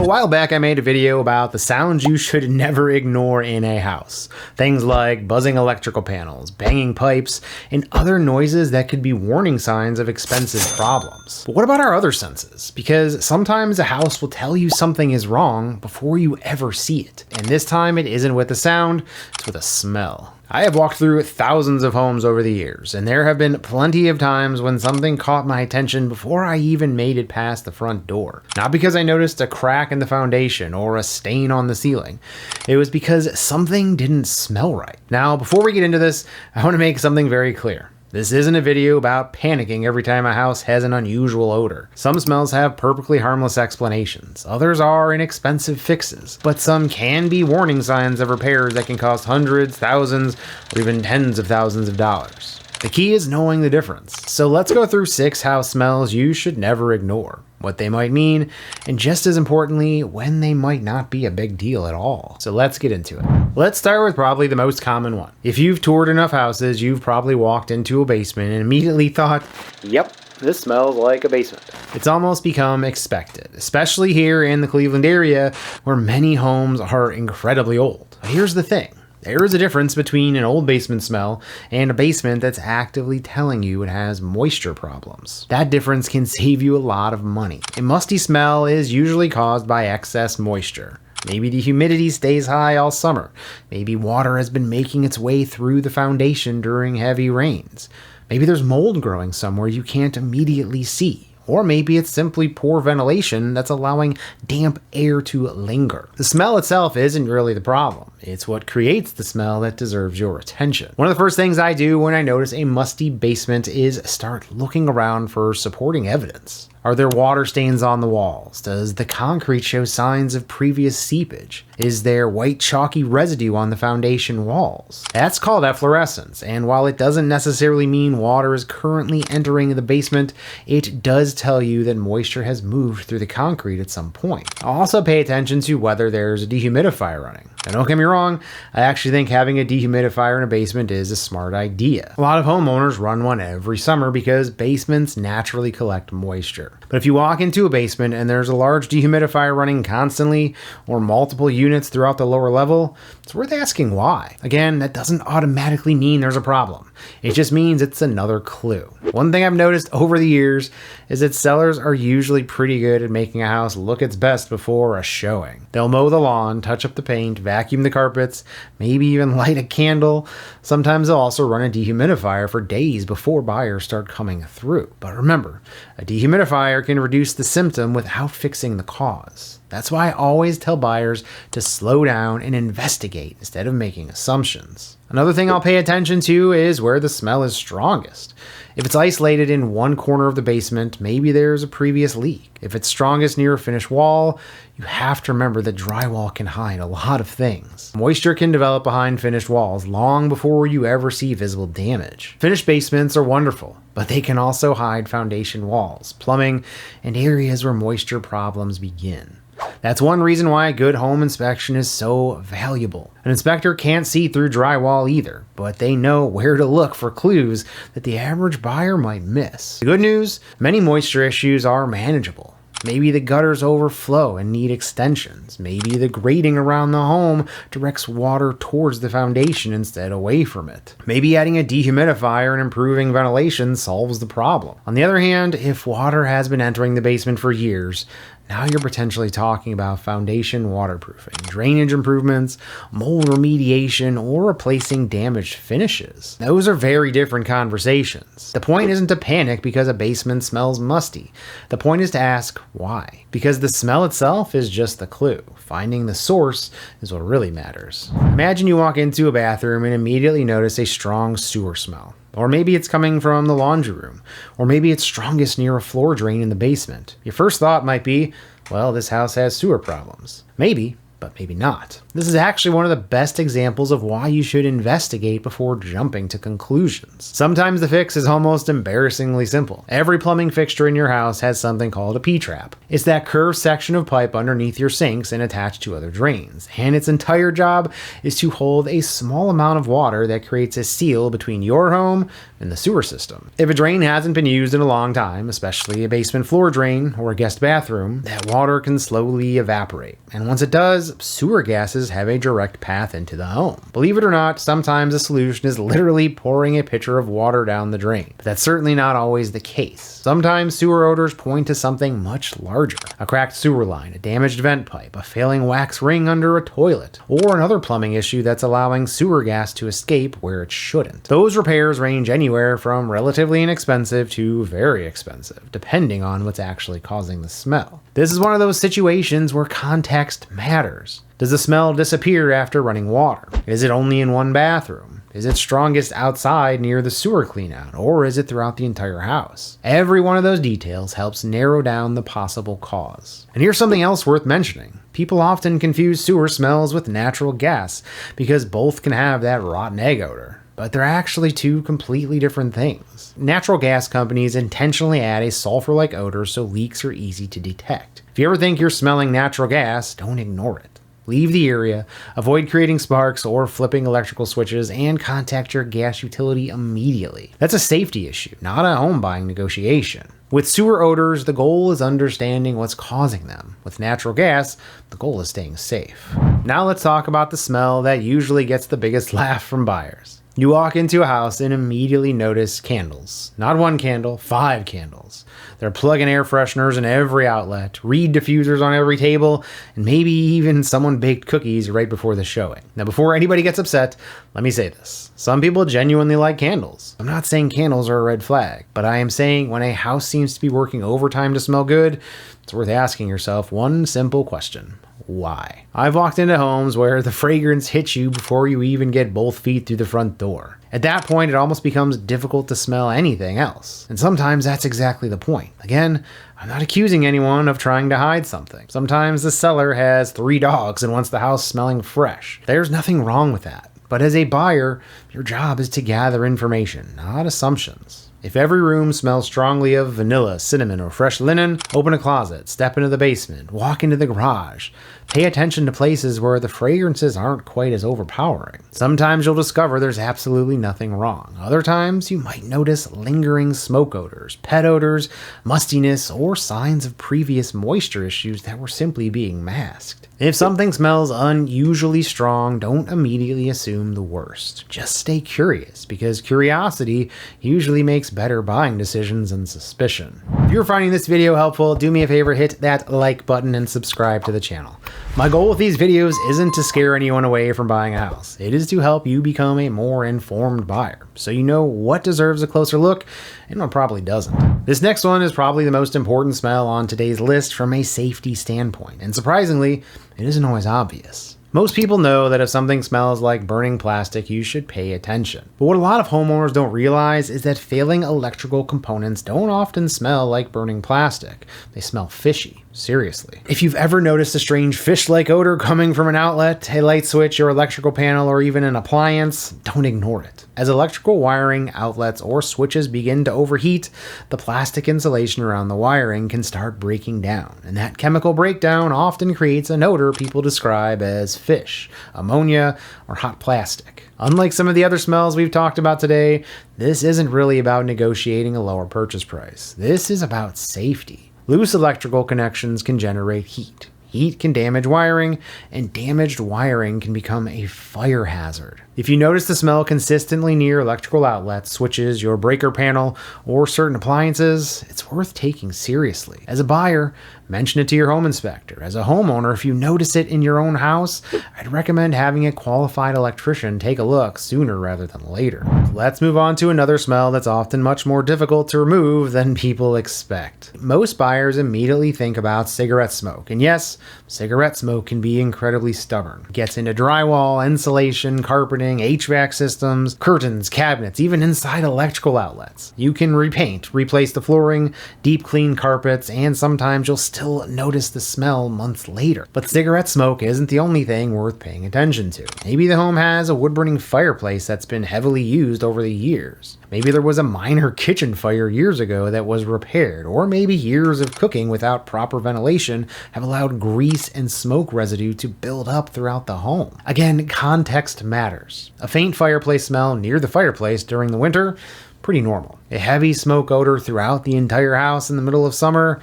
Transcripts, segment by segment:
A while back I made a video about the sounds you should never ignore in a house. Things like buzzing electrical panels, banging pipes, and other noises that could be warning signs of expensive problems. But what about our other senses? Because sometimes a house will tell you something is wrong before you ever see it. And this time it isn't with a sound, it's with a smell. I have walked through thousands of homes over the years, and there have been plenty of times when something caught my attention before I even made it past the front door. Not because I noticed a crack in the foundation or a stain on the ceiling. It was because something didn't smell right. Now, before we get into this, I want to make something very clear. This isn't a video about panicking every time a house has an unusual odor. Some smells have perfectly harmless explanations. Others are inexpensive fixes. But some can be warning signs of repairs that can cost hundreds, thousands, or even tens of thousands of dollars. The key is knowing the difference. So let's go through 6 house smells you should never ignore, what they might mean, and just as importantly, when they might not be a big deal at all. So let's get into it. Let's start with probably the most common one. If you've toured enough houses, you've probably walked into a basement and immediately thought, yep, this smells like a basement. It's almost become expected, especially here in the Cleveland area where many homes are incredibly old. But here's the thing. There is a difference between an old basement smell and a basement that's actively telling you it has moisture problems. That difference can save you a lot of money. A musty smell is usually caused by excess moisture. Maybe the humidity stays high all summer. Maybe water has been making its way through the foundation during heavy rains. Maybe there's mold growing somewhere you can't immediately see. Or maybe it's simply poor ventilation that's allowing damp air to linger. The smell itself isn't really the problem. It's what creates the smell that deserves your attention. One of the first things I do when I notice a musty basement is start looking around for supporting evidence. Are there water stains on the walls? Does the concrete show signs of previous seepage? Is there white chalky residue on the foundation walls? That's called efflorescence, and while it doesn't necessarily mean water is currently entering the basement, it does tell you that moisture has moved through the concrete at some point. I'll also pay attention to whether there's a dehumidifier running. Now, don't get me wrong, I actually think having a dehumidifier in a basement is a smart idea. A lot of homeowners run one every summer because basements naturally collect moisture. But if you walk into a basement and there's a large dehumidifier running constantly or multiple units throughout the lower level, it's worth asking why. Again, that doesn't automatically mean there's a problem. It just means it's another clue. One thing I've noticed over the years is that sellers are usually pretty good at making a house look its best before a showing. They'll mow the lawn, touch up the paint, vacuum the carpets, maybe even light a candle. Sometimes they'll also run a dehumidifier for days before buyers start coming through. But remember, a dehumidifier can reduce the symptom without fixing the cause. That's why I always tell buyers to slow down and investigate instead of making assumptions. Another thing I'll pay attention to is where the smell is strongest. If it's isolated in one corner of the basement, maybe there's a previous leak. If it's strongest near a finished wall, you have to remember that drywall can hide a lot of things. Moisture can develop behind finished walls long before you ever see visible damage. Finished basements are wonderful, but they can also hide foundation walls, plumbing, and areas where moisture problems begin. That's one reason why a good home inspection is so valuable. An inspector can't see through drywall either, but they know where to look for clues that the average buyer might miss. The good news, many moisture issues are manageable. Maybe the gutters overflow and need extensions. Maybe the grading around the home directs water towards the foundation instead away from it. Maybe adding a dehumidifier and improving ventilation solves the problem. On the other hand, if water has been entering the basement for years, now you're potentially talking about foundation waterproofing, drainage improvements, mold remediation, or replacing damaged finishes. Those are very different conversations. The point isn't to panic because a basement smells musty. The point is to ask why. Because the smell itself is just the clue. Finding the source is what really matters. Imagine you walk into a bathroom and immediately notice a strong sewer smell. Or maybe it's coming from the laundry room. Or maybe it's strongest near a floor drain in the basement. Your first thought might be, well, this house has sewer problems. Maybe, but maybe not. This is actually one of the best examples of why you should investigate before jumping to conclusions. Sometimes the fix is almost embarrassingly simple. Every plumbing fixture in your house has something called a P-trap. It's that curved section of pipe underneath your sinks and attached to other drains. And its entire job is to hold a small amount of water that creates a seal between your home in the sewer system. If a drain hasn't been used in a long time, especially a basement floor drain or a guest bathroom, that water can slowly evaporate. And once it does, sewer gases have a direct path into the home. Believe it or not, sometimes the solution is literally pouring a pitcher of water down the drain. But that's certainly not always the case. Sometimes sewer odors point to something much larger. A cracked sewer line, a damaged vent pipe, a failing wax ring under a toilet, or another plumbing issue that's allowing sewer gas to escape where it shouldn't. Those repairs range anywhere from relatively inexpensive to very expensive, depending on what's actually causing the smell. This is one of those situations where context matters. Does the smell disappear after running water? Is it only in one bathroom? Is it strongest outside near the sewer cleanout, or is it throughout the entire house? Every one of those details helps narrow down the possible cause. And here's something else worth mentioning. People often confuse sewer smells with natural gas because both can have that rotten egg odor. But they're actually two completely different things. Natural gas companies intentionally add a sulfur-like odor so leaks are easy to detect. If you ever think you're smelling natural gas, don't ignore it. Leave the area, avoid creating sparks or flipping electrical switches, and contact your gas utility immediately. That's a safety issue, not a home buying negotiation. With sewer odors, the goal is understanding what's causing them. With natural gas, the goal is staying safe. Now let's talk about the smell that usually gets the biggest laugh from buyers. You walk into a house and immediately notice candles. Not one candle, 5 candles. They're plug-in air fresheners in every outlet, reed diffusers on every table, and maybe even someone baked cookies right before the showing. Now, before anybody gets upset, let me say this. Some people genuinely like candles. I'm not saying candles are a red flag, but I am saying when a house seems to be working overtime to smell good, it's worth asking yourself one simple question. Why? I've walked into homes where the fragrance hits you before you even get both feet through the front door. At that point, it almost becomes difficult to smell anything else. And sometimes that's exactly the point. Again, I'm not accusing anyone of trying to hide something. Sometimes the seller has 3 dogs and wants the house smelling fresh. There's nothing wrong with that. But as a buyer, your job is to gather information, not assumptions. If every room smells strongly of vanilla, cinnamon, or fresh linen, open a closet, step into the basement, walk into the garage. Pay attention to places where the fragrances aren't quite as overpowering. Sometimes you'll discover there's absolutely nothing wrong. Other times, you might notice lingering smoke odors, pet odors, mustiness, or signs of previous moisture issues that were simply being masked. If something smells unusually strong, don't immediately assume the worst. Just stay curious, because curiosity usually makes better buying decisions than suspicion. If you're finding this video helpful, do me a favor, hit that like button and subscribe to the channel. My goal with these videos isn't to scare anyone away from buying a house. It is to help you become a more informed buyer, so you know what deserves a closer look and what probably doesn't. This next one is probably the most important smell on today's list from a safety standpoint, and surprisingly, it isn't always obvious. Most people know that if something smells like burning plastic, you should pay attention. But what a lot of homeowners don't realize is that failing electrical components don't often smell like burning plastic. They smell fishy. Seriously. If you've ever noticed a strange fish-like odor coming from an outlet, a light switch, or electrical panel, or even an appliance, don't ignore it. As electrical wiring, outlets, or switches begin to overheat, the plastic insulation around the wiring can start breaking down, and that chemical breakdown often creates an odor people describe as fish, ammonia, or hot plastic. Unlike some of the other smells we've talked about today, this isn't really about negotiating a lower purchase price. This is about safety. Loose electrical connections can generate heat. Heat can damage wiring, and damaged wiring can become a fire hazard. If you notice the smell consistently near electrical outlets, switches, your breaker panel, or certain appliances, it's worth taking seriously. As a buyer, mention it to your home inspector. As a homeowner, if you notice it in your own house, I'd recommend having a qualified electrician take a look sooner rather than later. Let's move on to another smell that's often much more difficult to remove than people expect. Most buyers immediately think about cigarette smoke, and yes, cigarette smoke can be incredibly stubborn. It gets into drywall, insulation, carpeting, HVAC systems, curtains, cabinets, even inside electrical outlets. You can repaint, replace the flooring, deep clean carpets, and sometimes you'll still notice the smell months later. But cigarette smoke isn't the only thing worth paying attention to. Maybe the home has a wood-burning fireplace that's been heavily used over the years. Maybe there was a minor kitchen fire years ago that was repaired, or maybe years of cooking without proper ventilation have allowed grease and smoke residue to build up throughout the home. Again, context matters. A faint fireplace smell near the fireplace during the winter pretty normal. A heavy smoke odor throughout the entire house in the middle of summer,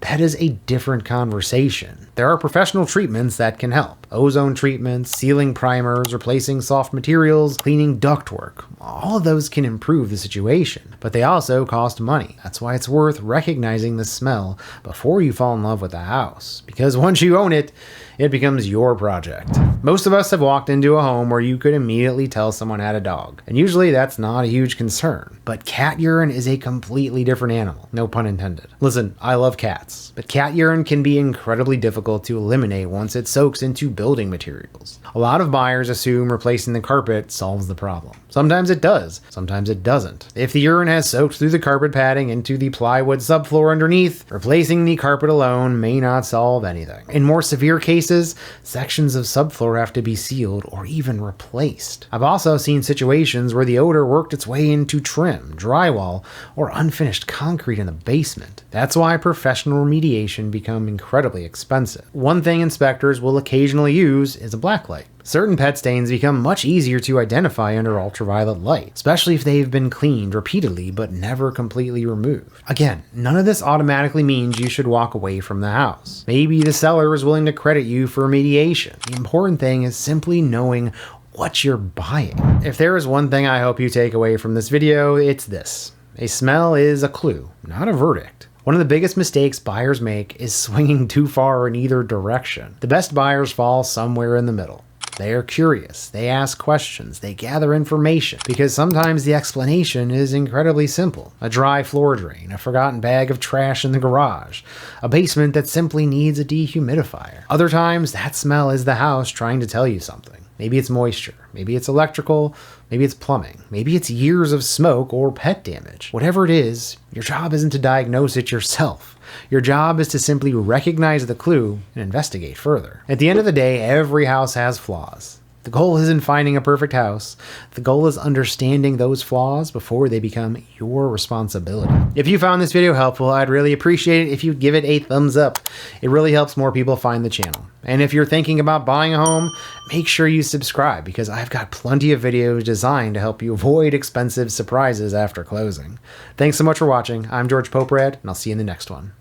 that is a different conversation. There are professional treatments that can help. Ozone treatments, sealing primers, replacing soft materials, cleaning ductwork. All of those can improve the situation, but they also cost money. That's why it's worth recognizing the smell before you fall in love with the house, because once you own it, it becomes your project. Most of us have walked into a home where you could immediately tell someone had a dog, and usually that's not a huge concern. But cat urine is a completely different animal, no pun intended. Listen, I love cats, but cat urine can be incredibly difficult to eliminate once it soaks into building materials. A lot of buyers assume replacing the carpet solves the problem. Sometimes it does, sometimes it doesn't. If the urine has soaked through the carpet padding into the plywood subfloor underneath, replacing the carpet alone may not solve anything. In more severe cases, sections of subfloor have to be sealed or even replaced. I've also seen situations where the odor worked its way into trim, drywall, or unfinished concrete in the basement. That's why professional remediation become incredibly expensive. One thing inspectors will occasionally use is a blacklight. Certain pet stains become much easier to identify under ultraviolet light, especially if they've been cleaned repeatedly but never completely removed. Again, none of this automatically means you should walk away from the house. Maybe the seller is willing to credit you for remediation. The important thing is simply knowing what you're buying. If there is one thing I hope you take away from this video, it's this. A smell is a clue, not a verdict. One of the biggest mistakes buyers make is swinging too far in either direction. The best buyers fall somewhere in the middle. They are curious, they ask questions, they gather information, because sometimes the explanation is incredibly simple. A dry floor drain, a forgotten bag of trash in the garage, a basement that simply needs a dehumidifier. Other times, that smell is the house trying to tell you something. Maybe it's moisture, maybe it's electrical, maybe it's plumbing, maybe it's years of smoke or pet damage. Whatever it is, your job isn't to diagnose it yourself. Your job is to simply recognize the clue and investigate further. At the end of the day, every house has flaws. The goal isn't finding a perfect house. The goal is understanding those flaws before they become your responsibility. If you found this video helpful, I'd really appreciate it if you'd give it a thumbs up. It really helps more people find the channel. And if you're thinking about buying a home, make sure you subscribe, because I've got plenty of videos designed to help you avoid expensive surprises after closing. Thanks so much for watching. I'm George Poporad, and I'll see you in the next one.